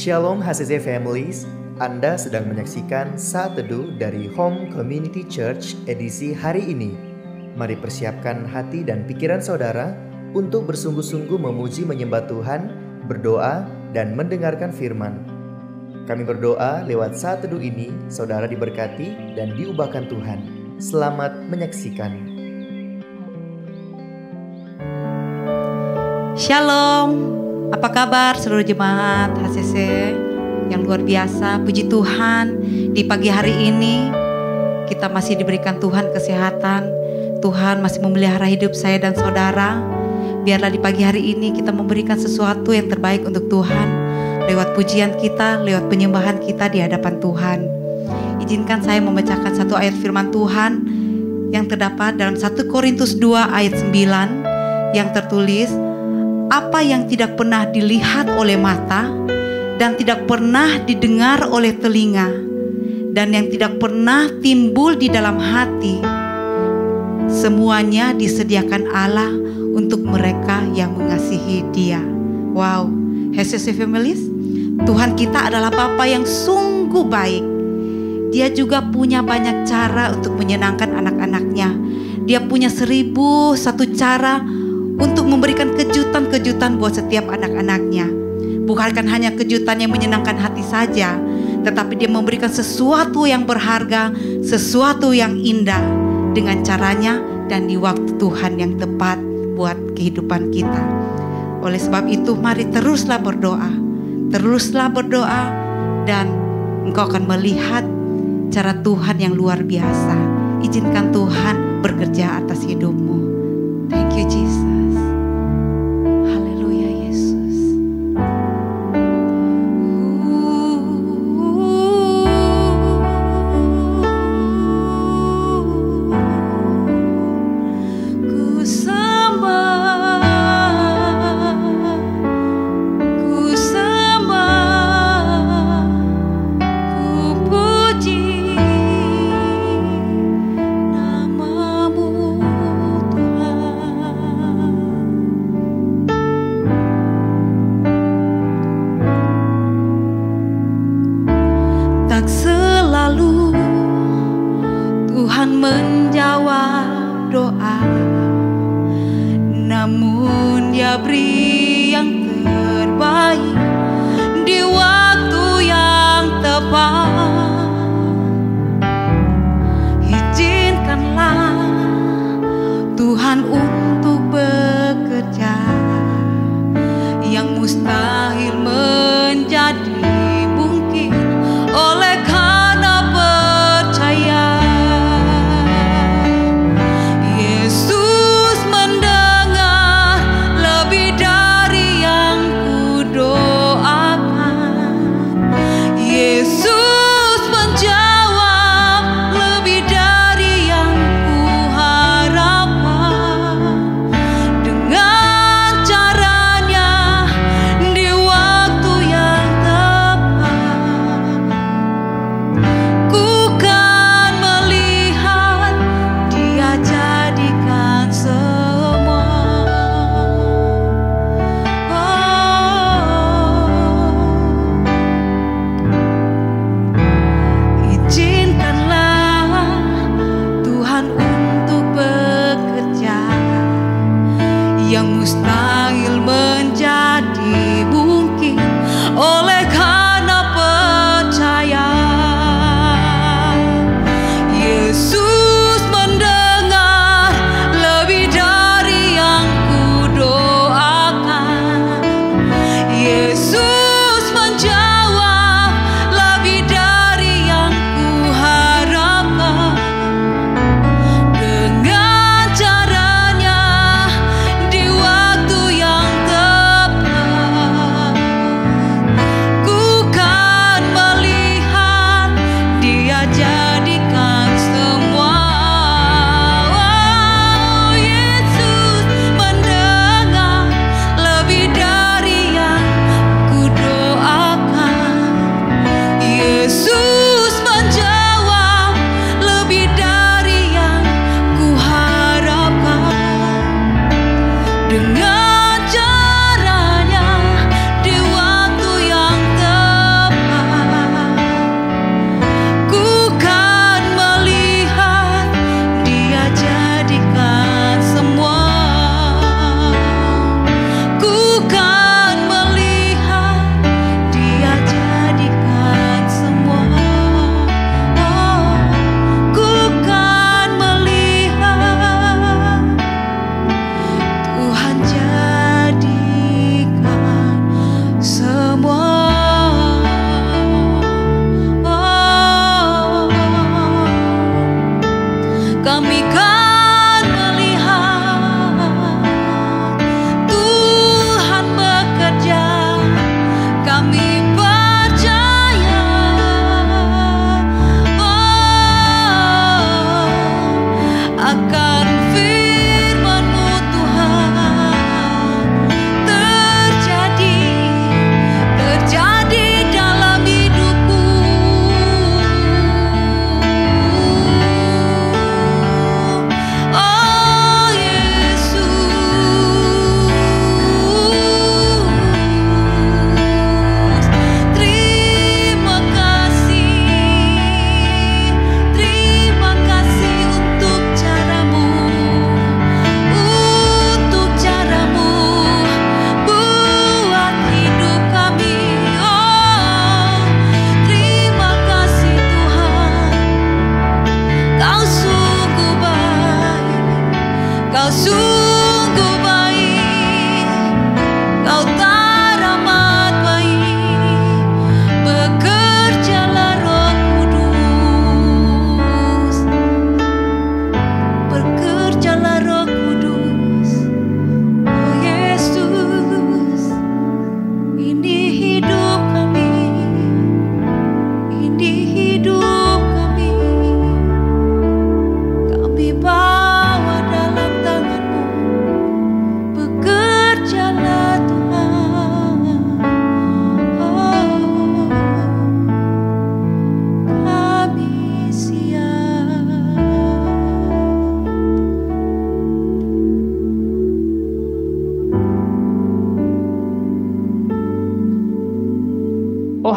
Shalom HCC Families, Anda sedang menyaksikan Saat Teduh dari Home Community Church edisi hari ini. Mari persiapkan hati dan pikiran saudara untuk bersungguh-sungguh memuji menyembah Tuhan, berdoa, dan mendengarkan firman. Kami berdoa lewat Saat Teduh ini, saudara diberkati dan diubahkan Tuhan. Selamat menyaksikan. Shalom. Apa kabar seluruh jemaat HCC yang luar biasa? Puji Tuhan, di pagi hari ini kita masih diberikan Tuhan kesehatan. Tuhan masih memelihara hidup saya dan saudara. Biarlah di pagi hari ini kita memberikan sesuatu yang terbaik untuk Tuhan, lewat pujian kita, lewat penyembahan kita di hadapan Tuhan. Izinkan saya membacakan satu ayat firman Tuhan yang terdapat dalam 1 Korintus 2 ayat 9 yang tertulis, apa yang tidak pernah dilihat oleh mata dan tidak pernah didengar oleh telinga dan yang tidak pernah timbul di dalam hati, semuanya disediakan Allah untuk mereka yang mengasihi Dia. Wow, HCC Families, Tuhan kita adalah Bapa yang sungguh baik. Dia juga punya banyak cara untuk menyenangkan anak-anaknya. Dia punya 1001 cara untuk memberikan kejutan-kejutan buat setiap anak-anaknya. Bukan hanya kejutan yang menyenangkan hati saja, tetapi dia memberikan sesuatu yang berharga, sesuatu yang indah dengan caranya dan di waktu Tuhan yang tepat buat kehidupan kita. Oleh sebab itu, mari teruslah berdoa dan engkau akan melihat cara Tuhan yang luar biasa. Izinkan Tuhan bekerja atas hidupmu. Thank you Jesus. Dengan caranya di waktu yang tepat.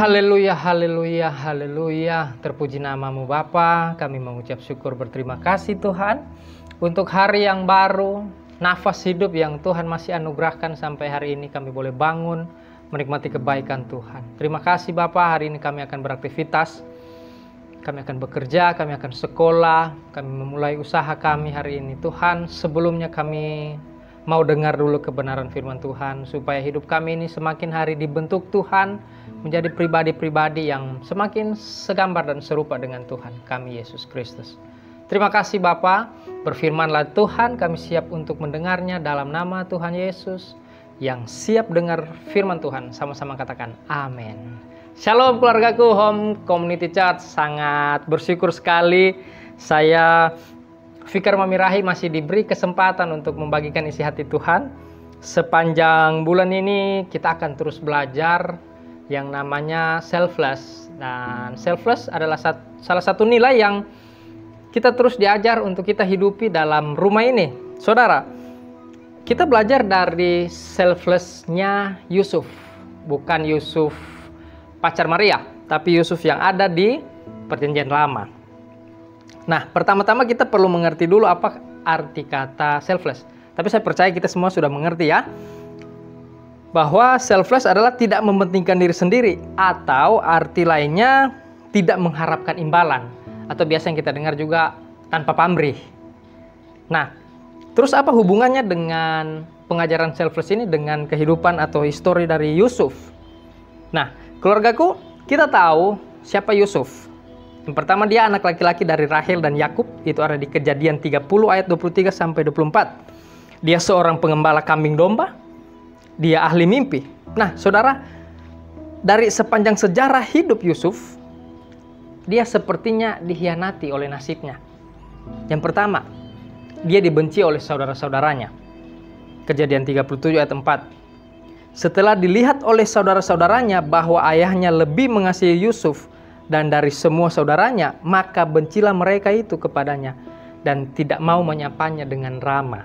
haleluya, haleluya, haleluya. Terpuji namamu Bapa. Kami mengucap syukur berterima kasih Tuhan untuk hari yang baru, nafas hidup yang Tuhan masih anugerahkan sampai hari ini kami boleh bangun, menikmati kebaikan Tuhan. Terima kasih Bapa, hari ini kami akan beraktivitas, kami akan bekerja, kami akan sekolah, kami memulai usaha kami hari ini. Tuhan, sebelumnya kami mau dengar dulu kebenaran firman Tuhan, supaya hidup kami ini semakin hari dibentuk Tuhan, menjadi pribadi-pribadi yang semakin segambar dan serupa dengan Tuhan kami Yesus Kristus. Terima kasih Bapa, berfirmanlah Tuhan, kami siap untuk mendengarnya dalam nama Tuhan Yesus. Yang siap dengar firman Tuhan, sama-sama katakan amin. Shalom keluargaku, Home Community Church. Sangat bersyukur sekali saya Fikar Mamirahi masih diberi kesempatan untuk membagikan isi hati Tuhan. Sepanjang bulan ini kita akan terus belajar yang namanya selfless. Dan selfless adalah salah satu nilai yang kita terus diajar untuk kita hidupi dalam rumah ini. Saudara, kita belajar dari selflessnya Yusuf. Bukan Yusuf pacar Maria, tapi Yusuf yang ada di Perjanjian Lama. Nah, pertama-tama kita perlu mengerti dulu apa arti kata selfless. Tapi saya percaya kita semua sudah mengerti ya, bahwa selfless adalah tidak mementingkan diri sendiri, atau arti lainnya tidak mengharapkan imbalan, atau biasa yang kita dengar juga tanpa pamrih. Nah, terus apa hubungannya dengan pengajaran selfless ini dengan kehidupan atau histori dari Yusuf? Nah, keluargaku, kita tahu siapa Yusuf. Yang pertama, dia anak laki-laki dari Rahel dan Yakub. Itu ada di Kejadian 30 ayat 23 sampai 24. Dia seorang pengembala kambing domba. Dia ahli mimpi. Nah, saudara, dari sepanjang sejarah hidup Yusuf, dia sepertinya dikhianati oleh nasibnya. Yang pertama, dia dibenci oleh saudara-saudaranya. Kejadian 37 ayat 4. Setelah dilihat oleh saudara-saudaranya bahwa ayahnya lebih mengasihi Yusuf dan dari semua saudaranya, maka bencilah mereka itu kepadanya dan tidak mau menyapanya dengan ramah.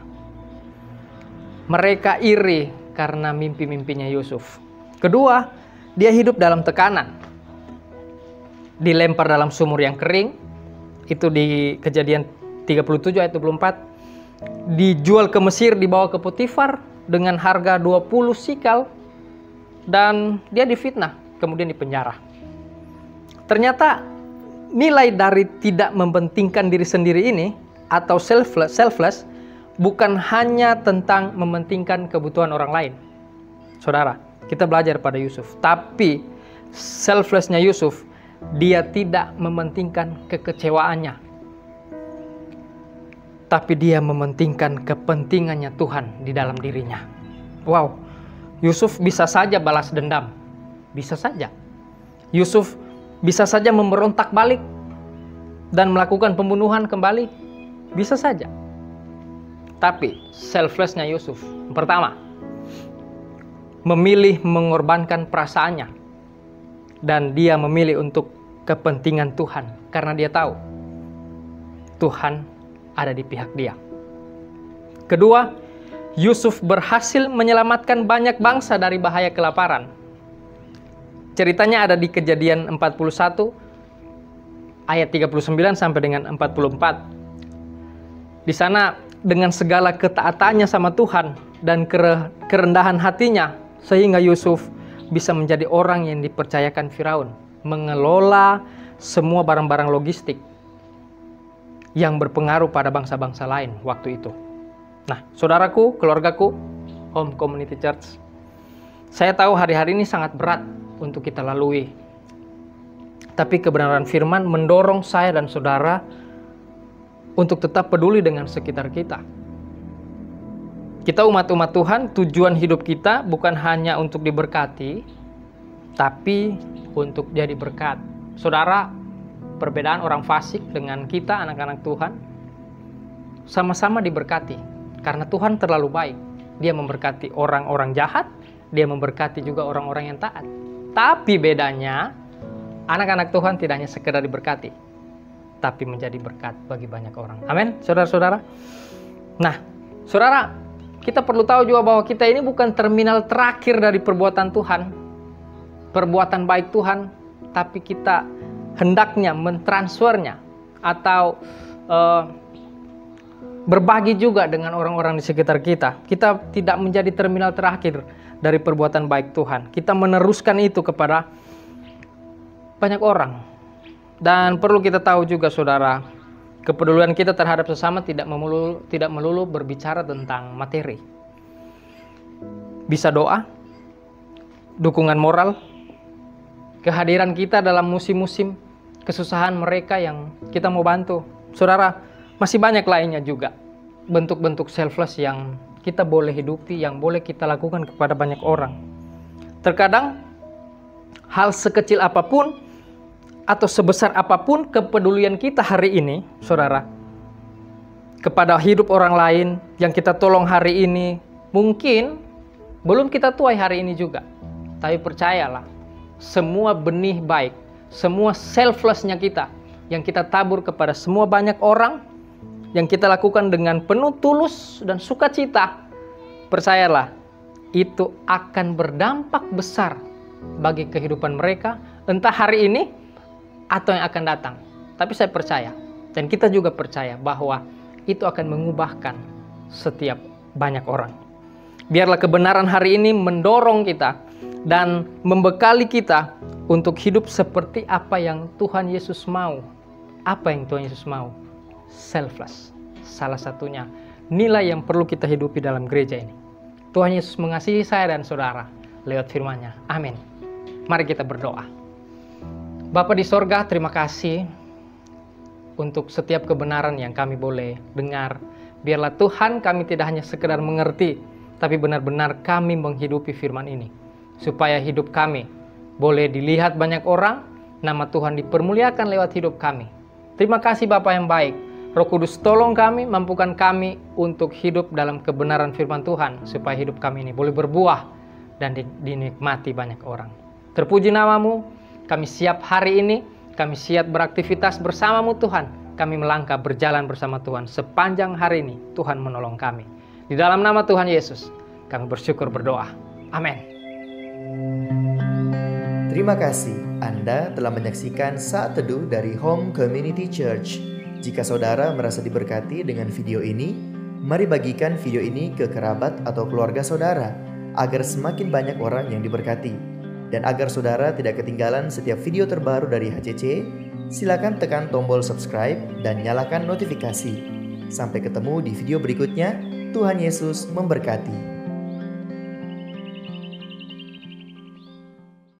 Mereka iri karena mimpi-mimpinya Yusuf. Kedua, dia hidup dalam tekanan. Dilempar dalam sumur yang kering, itu di Kejadian 37 ayat 24. Dijual ke Mesir, dibawa ke Potifar dengan harga 20 sikal, dan dia difitnah, kemudian dipenjara. Ternyata nilai dari tidak mementingkan diri sendiri ini atau selfless bukan hanya tentang mementingkan kebutuhan orang lain. Saudara, kita belajar pada Yusuf. Tapi selflessnya Yusuf, dia tidak mementingkan kekecewaannya, tapi dia mementingkan kepentingannya Tuhan di dalam dirinya. Wow, Yusuf bisa saja balas dendam. Bisa saja. Yusuf bisa saja memberontak balik dan melakukan pembunuhan kembali. Bisa saja. Tapi selflessnya Yusuf, pertama, memilih mengorbankan perasaannya. Dan dia memilih untuk kepentingan Tuhan. Karena dia tahu Tuhan ada di pihak dia. Kedua, Yusuf berhasil menyelamatkan banyak bangsa dari bahaya kelaparan. Ceritanya ada di Kejadian 41 ayat 39 sampai dengan 44. Di sana dengan segala ketaatannya sama Tuhan dan kerendahan hatinya, sehingga Yusuf bisa menjadi orang yang dipercayakan Firaun mengelola semua barang-barang logistik yang berpengaruh pada bangsa-bangsa lain waktu itu. Nah, saudaraku, keluargaku, Home Community Church, saya tahu hari-hari ini sangat berat untuk kita lalui. Tapi kebenaran firman mendorong saya dan saudara untuk tetap peduli dengan sekitar kita. Kita umat-umat Tuhan, tujuan hidup kita bukan hanya untuk diberkati, tapi untuk jadi berkat. Saudara, perbedaan orang fasik dengan kita, anak-anak Tuhan, sama-sama diberkati. Karena Tuhan terlalu baik. Dia memberkati orang-orang jahat, dia memberkati juga orang-orang yang taat. Tapi bedanya, anak-anak Tuhan tidak hanya sekedar diberkati, tapi menjadi berkat bagi banyak orang. Amin, saudara-saudara. Nah, saudara, kita perlu tahu juga bahwa kita ini bukan terminal terakhir dari perbuatan Tuhan. perbuatan baik Tuhan, tapi kita hendaknya mentransfernya atau berbagi juga dengan orang-orang di sekitar kita. Kita tidak menjadi terminal terakhir dari perbuatan baik Tuhan. Kita meneruskan itu kepada banyak orang. Dan perlu kita tahu juga saudara, kepedulian kita terhadap sesama tidak melulu berbicara tentang materi. Bisa doa, dukungan moral, kehadiran kita dalam musim-musim kesusahan mereka yang kita mau bantu. Saudara, masih banyak lainnya juga bentuk-bentuk selfless yang kita boleh hidupi, yang boleh kita lakukan kepada banyak orang. Terkadang hal sekecil apapun atau sebesar apapun kepedulian kita hari ini, saudara, kepada hidup orang lain yang kita tolong hari ini, mungkin belum kita tuai hari ini juga. Tapi percayalah, semua benih baik, semua selflessnya kita yang kita tabur kepada semua banyak orang, yang kita lakukan dengan penuh tulus dan sukacita, percayalah, itu akan berdampak besar bagi kehidupan mereka, entah hari ini atau yang akan datang. Tapi saya percaya, dan kita juga percaya bahwa itu akan mengubahkan setiap banyak orang. Biarlah kebenaran hari ini mendorong kita dan membekali kita untuk hidup seperti apa yang Tuhan Yesus mau. Apa yang Tuhan Yesus mau? Selfless. Salah satunya nilai yang perlu kita hidupi dalam gereja ini. Tuhan Yesus mengasihi saya dan saudara lewat firman-Nya. Amin. Mari kita berdoa. Bapa di sorga, terima kasih untuk setiap kebenaran yang kami boleh dengar. Biarlah Tuhan kami tidak hanya sekedar mengerti, tapi benar-benar kami menghidupi firman ini. Supaya hidup kami boleh dilihat banyak orang, nama Tuhan dipermuliakan lewat hidup kami. Terima kasih Bapa yang baik. Roh Kudus tolong kami, mampukan kami untuk hidup dalam kebenaran firman Tuhan. Supaya hidup kami ini boleh berbuah dan dinikmati banyak orang. Terpuji nama-Mu, kami siap hari ini, kami siap beraktivitas bersama-Mu Tuhan. Kami melangkah berjalan bersama Tuhan sepanjang hari ini. Tuhan menolong kami. Di dalam nama Tuhan Yesus, kami bersyukur berdoa. Amin. Terima kasih Anda telah menyaksikan Saat Teduh dari Home Community Church. Jika saudara merasa diberkati dengan video ini, mari bagikan video ini ke kerabat atau keluarga saudara, agar semakin banyak orang yang diberkati. Dan agar saudara tidak ketinggalan setiap video terbaru dari HCC, silakan tekan tombol subscribe dan nyalakan notifikasi. Sampai ketemu di video berikutnya. Tuhan Yesus memberkati.